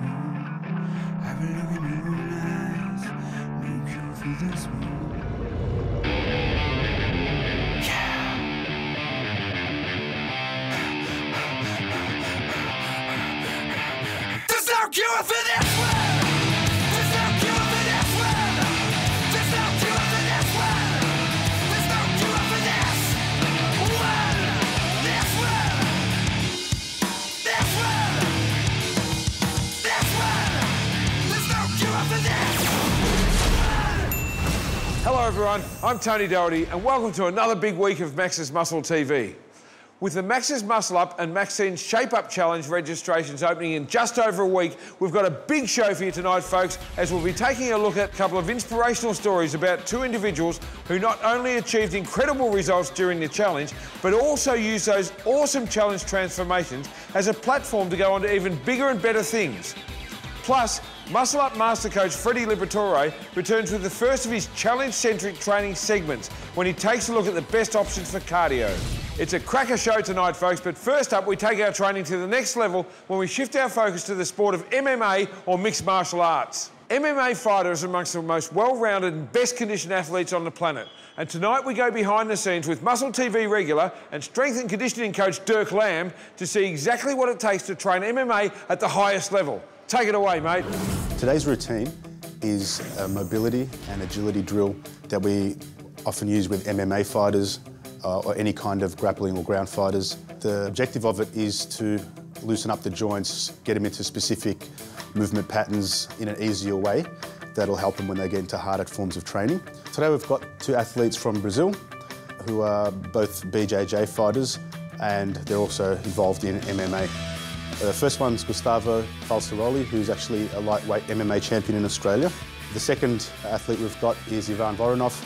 wound. I've been looking in your eyes, no cure for this wound. There's no cure for this one! There's no cure for this one! There's no cure for this one! There's no cure for this one! This one! This one! This one! There's no cure for this one! Hello everyone, I'm Tony Doherty and welcome to another big week of Max's Muscle TV. With the Max's Muscle Up and Maxine's Shape Up Challenge registrations opening in just over a week, we've got a big show for you tonight, folks, as we'll be taking a look at a couple of inspirational stories about two individuals who not only achieved incredible results during the challenge, but also used those awesome challenge transformations as a platform to go on to even bigger and better things. Plus, Muscle Up Master Coach Freddie Liberatore returns with the first of his challenge-centric training segments when he takes a look at the best options for cardio. It's a cracker show tonight, folks, but first up, we take our training to the next level when we shift our focus to the sport of MMA, or mixed martial arts. MMA fighters are amongst the most well-rounded and best-conditioned athletes on the planet. And tonight we go behind the scenes with Muscle TV regular and strength and conditioning coach Dirk Lamb to see exactly what it takes to train MMA at the highest level. Take it away, mate. Today's routine is a mobility and agility drill that we often use with MMA fighters or any kind of grappling or ground fighters. The objective of it is to loosen up the joints, get them into specific movement patterns in an easier way that'll help them when they get into harder forms of training. Today we've got two athletes from Brazil who are both BJJ fighters and they're also involved in MMA. The first one's Gustavo Falsaroli, who's actually a lightweight MMA champion in Australia. The second athlete we've got is Ivan Voronov.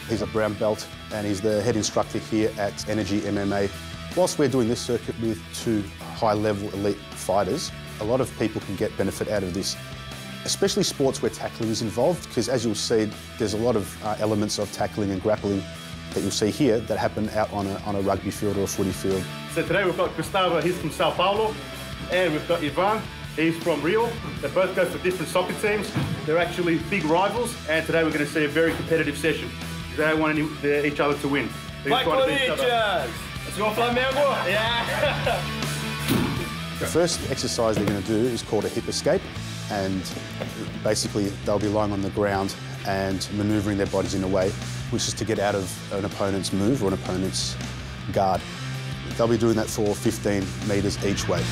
He's a brown belt and he's the head instructor here at Energy MMA. Whilst we're doing this circuit with two high-level elite fighters, a lot of people can get benefit out of this, especially sports where tackling is involved, because as you'll see, there's a lot of elements of tackling and grappling that you'll see here that happen out on a rugby field or a footy field. So today we've got Gustavo, he's from Sao Paulo, and we've got Ivan, he's from Rio. They both go for different soccer teams. They're actually big rivals, and today we're going to see a very competitive session. They don't want each other to win. Vai Corinthians! Let's go Flamengo! Yeah! The first exercise they're going to do is called a hip escape, and basically they'll be lying on the ground and manoeuvring their bodies in a way which is to get out of an opponent's move or an opponent's guard. They'll be doing that for 15 metres each way.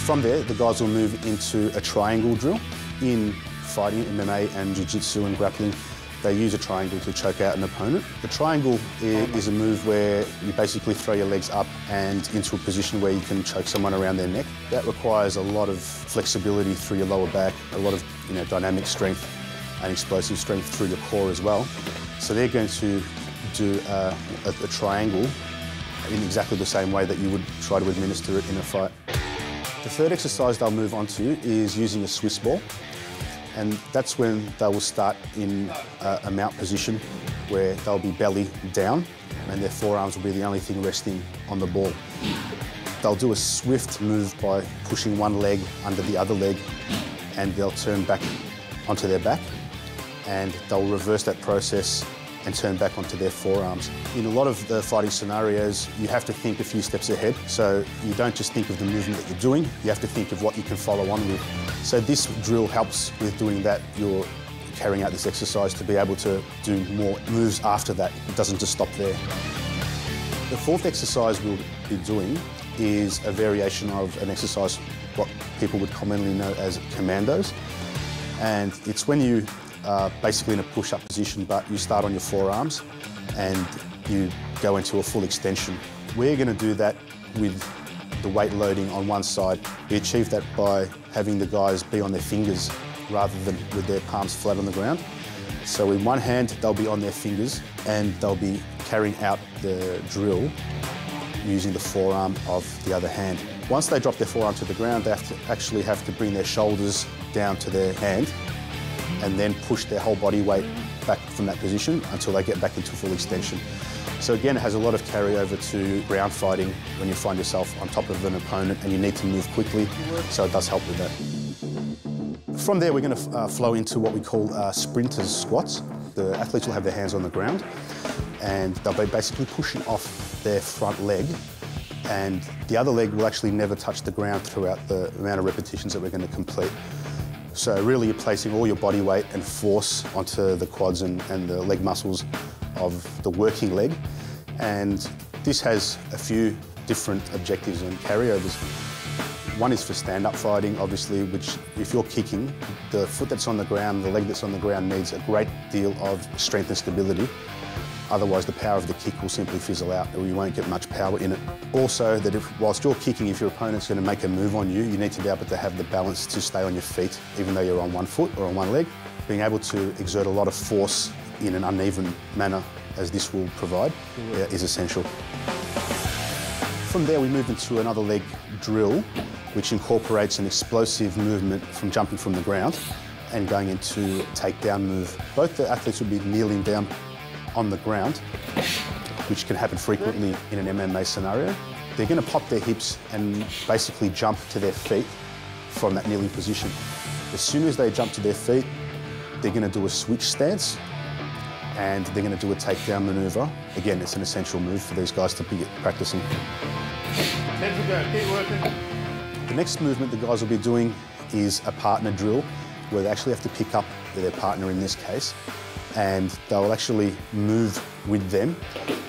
From there, the guys will move into a triangle drill. In fighting, MMA and jiu-jitsu and grappling, they use a triangle to choke out an opponent. The triangle is a move where you basically throw your legs up and into a position where you can choke someone around their neck. That requires a lot of flexibility through your lower back, a lot of dynamic strength and explosive strength through your core as well. So they're going to do a triangle in exactly the same way that you would try to administer it in a fight. The third exercise they'll move on to is using a Swiss ball, and that's when they will start in a mount position where they'll be belly down and their forearms will be the only thing resting on the ball. They'll do a swift move by pushing one leg under the other leg and they'll turn back onto their back, and they'll reverse that process and turn back onto their forearms. In a lot of the fighting scenarios, you have to think a few steps ahead. So you don't just think of the movement that you're doing, you have to think of what you can follow on with. So this drill helps with doing that. You're carrying out this exercise to be able to do more moves after that. It doesn't just stop there. The fourth exercise we'll be doing is a variation of an exercise, what people would commonly know as commandos. And it's when you basically in a push-up position, but you start on your forearms and you go into a full extension. We're going to do that with the weight loading on one side. We achieve that by having the guys be on their fingers rather than with their palms flat on the ground. So in one hand, they'll be on their fingers and they'll be carrying out the drill using the forearm of the other hand. Once they drop their forearm to the ground, they actually have to bring their shoulders down to their hand and then push their whole body weight back from that position until they get back into full extension. So again, it has a lot of carryover to ground fighting when you find yourself on top of an opponent and you need to move quickly, so it does help with that. From there, we're going to flow into what we call sprinters squats. The athletes will have their hands on the ground and they'll be basically pushing off their front leg, and the other leg will actually never touch the ground throughout the amount of repetitions that we're going to complete. So really you're placing all your body weight and force onto the quads and the leg muscles of the working leg. And this has a few different objectives and carryovers. One is for stand-up fighting, obviously, which if you're kicking, the foot that's on the ground, the leg that's on the ground needs a great deal of strength and stability. Otherwise, the power of the kick will simply fizzle out or you won't get much power in it. Also, that whilst you're kicking, if your opponent's going to make a move on you, you need to be able to have the balance to stay on your feet, even though you're on one foot or on one leg. Being able to exert a lot of force in an uneven manner, as this will provide, is essential. From there, we move into another leg drill, which incorporates an explosive movement from jumping from the ground and going into takedown move. Both the athletes will be kneeling down on the ground, which can happen frequently in an MMA scenario. They're going to pop their hips and basically jump to their feet from that kneeling position. As soon as they jump to their feet, they're going to do a switch stance and they're going to do a takedown maneuver. Again, it's an essential move for these guys to be practicing. Heads will go, keep working. The next movement the guys will be doing is a partner drill, where they actually have to pick up their partner in this case, and they'll actually move with them,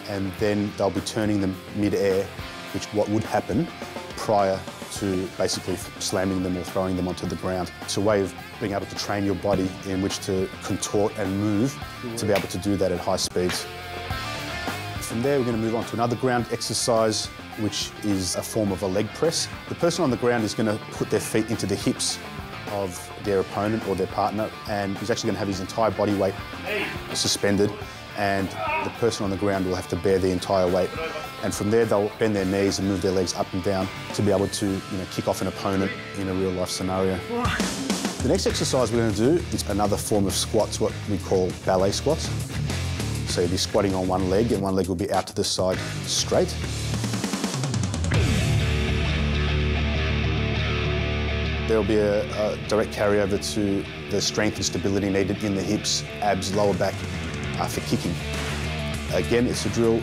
and then they'll be turning them mid-air, which what would happen prior to basically slamming them or throwing them onto the ground. It's a way of being able to train your body in which to contort and move to be able to do that at high speeds. From there, we're going to move on to another ground exercise, which is a form of a leg press. The person on the ground is going to put their feet into the hips of their opponent or their partner, and he's actually going to have his entire body weight suspended, and the person on the ground will have to bear the entire weight. And from there, they'll bend their knees and move their legs up and down to be able to kick off an opponent in a real-life scenario. The next exercise we're going to do is another form of squats, what we call ballet squats. So you'll be squatting on one leg, and one leg will be out to the side straight. There'll be a direct carryover to the strength and stability needed in the hips, abs, lower back for kicking. Again, it's a drill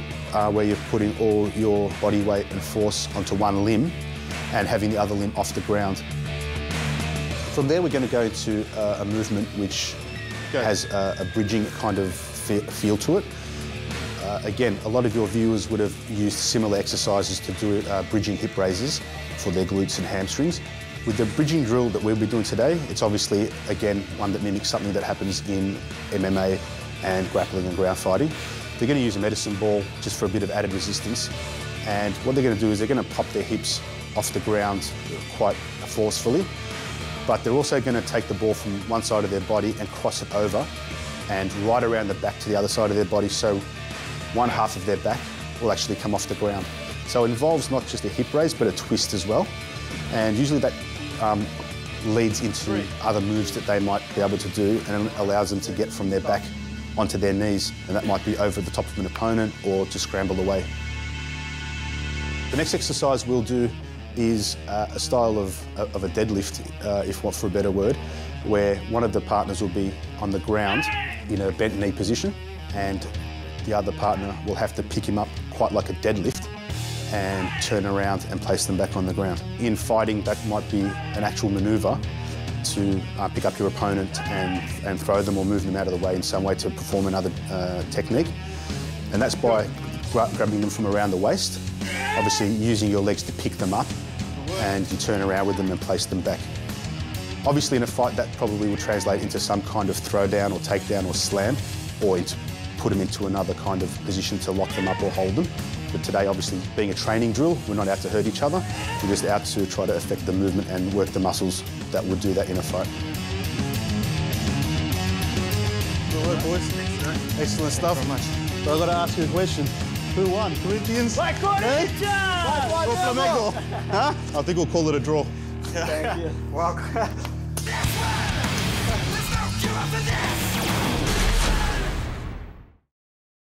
where you're putting all your body weight and force onto one limb and having the other limb off the ground. From there, we're going to go into a movement which has a bridging kind of feel to it. Again, a lot of your viewers would have used similar exercises to do bridging hip raises for their glutes and hamstrings. With the bridging drill that we'll be doing today, it's obviously, again, one that mimics something that happens in MMA and grappling and ground fighting. They're going to use a medicine ball just for a bit of added resistance. And what they're going to do is they're going to pop their hips off the ground quite forcefully, but they're also going to take the ball from one side of their body and cross it over and right around the back to the other side of their body, so one half of their back will actually come off the ground. So it involves not just a hip raise, but a twist as well. And usually that leads into other moves that they might be able to do, and allows them to get from their back onto their knees, and that might be over the top of an opponent or to scramble away. The next exercise we'll do is a style of a deadlift, if want for a better word, where one of the partners will be on the ground in a bent knee position, and the other partner will have to pick him up quite like a deadlift and turn around and place them back on the ground. In fighting, that might be an actual manoeuvre to pick up your opponent and throw them or move them out of the way in some way to perform another technique. And that's by grabbing them from around the waist, obviously using your legs to pick them up, and you turn around with them and place them back. Obviously in a fight that probably will translate into some kind of throwdown or takedown or slam, or put them into another kind of position to lock them up or hold them. But today, obviously, being a training drill, we're not out to hurt each other. We're just out to try to affect the movement and work the muscles that would do that in a fight. Good work, boys. Excellent stuff. Very much. But I've got to ask you a question. Who won? Corinthians? Like Corinthians! Or Flamengo? Huh? I think we'll call it a draw. Thank you. Welcome. There's no cure for this!